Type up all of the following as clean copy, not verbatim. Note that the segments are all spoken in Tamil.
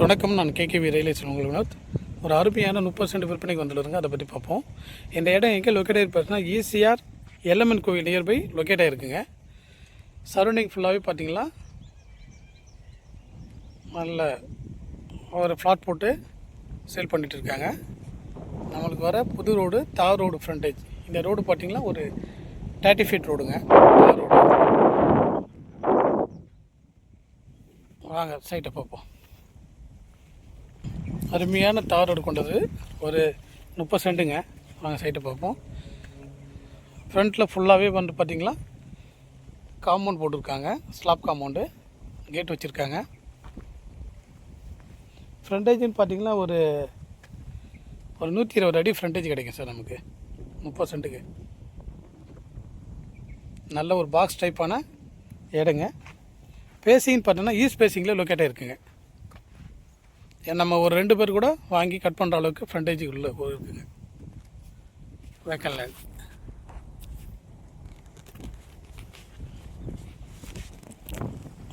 வணக்கம். நான் கேகேவி ரியல் எஸ்டேட் உங்கள் வினோத். ஒரு அருமையான 30% விற்பனைக்கு வந்துள்ளதுங்க. அதை பற்றி பார்ப்போம். இந்த இடம் எங்கே லொக்கேட் ஆகிருப்பாருன்னா ஈசிஆர் எல்லம்மன் கோவில் நியர்பை லொக்கேட் ஆகிருக்குங்க. சரௌண்டிங் ஃபுல்லாகவே பார்த்தீங்களா நல்ல ஒரு ஃப்ளாட் போட்டு சேல் பண்ணிகிட்டு இருக்காங்க. நம்மளுக்கு வர புது ரோடு தார் ரோடு ஃப்ரண்டேஜ். இந்த ரோடு பார்த்தீங்கன்னா ஒரு 30 ஃபீட் ரோடுங்க. தார் ரோடு. வாங்க சைட்டை பார்ப்போம். அருமையான தார் ரோடு கொண்டது, ஒரு 30 சென்ட்டுங்க. வாங்க சைட்டை பார்ப்போம். ஃப்ரண்ட்டில் ஃபுல்லாகவே வந்து பார்த்திங்களா காம்பவுண்ட் போட்டிருக்காங்க. ஸ்லாப் காம்பவுண்டு, கேட் வச்சுருக்காங்க. ஃப்ரண்டேஜ்னு பார்த்திங்கன்னா ஒரு 120 அடி ஃப்ரண்டேஜ் கிடைக்கும் சார் நமக்கு 30 சென்ட்டுக்கு. நல்ல ஒரு பாக்ஸ் டைப்பான இடங்க. பேசிங்னு பார்த்தீங்கன்னா ஈஸ்ட் பேசிங்கில் லொக்கேட்டாக இருக்குங்க. நம்ம ஒரு 2 பேர் கூட வாங்கி கட் பண்ணுற அளவுக்கு ஃப்ரண்டேஜ் உள்ள இருக்குங்க. Vacant land.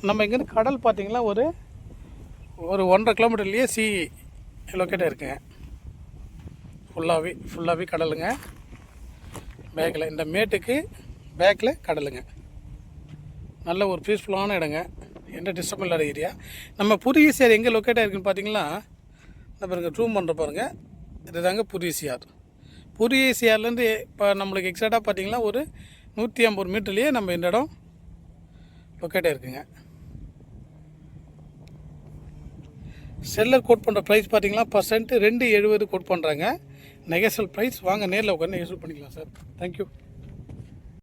நம்ம இங்கேருந்து கடல் பார்த்திங்கன்னா ஒரு 1.5 கிலோமீட்டர்லேயே லொக்கேட்டாக இருக்குங்க. ஃபுல்லாகவே கடலுங்க. பேக்கில் இந்த மேட்டுக்கு பேக்கில் கடலுங்க. நல்ல ஒரு பீஸ்ஃபுல்லான இடங்க. எந்த டிஸ்டர்பும் இல்லாத ஏரியா. நம்ம புது ஈசிஆர் எங்கே லொக்கேட்டாக இருக்குன்னு பார்த்தீங்கன்னா நம்ம இங்கே ரூம் பண்ணுற பாருங்கள். இது தாங்க புது ஈசிஆர். புது ஈசிஆர்லேருந்து இப்போ நம்மளுக்கு எக்ஸாக்டாக பார்த்தீங்கன்னா ஒரு 150 மீட்டர்லேயே நம்ம இந்த இடம் லொக்கேட்டாக இருக்குங்க. செல்லர் கோட் பண்ணுற ப்ரைஸ் பார்த்தீங்கன்னா % 270 கோட் பண்ணுறாங்க. Negotiable price. வாங்க நேரில் உட்காந்து நெகோஷியபிள் பண்ணிக்கலாம் சார். தேங்க்யூ.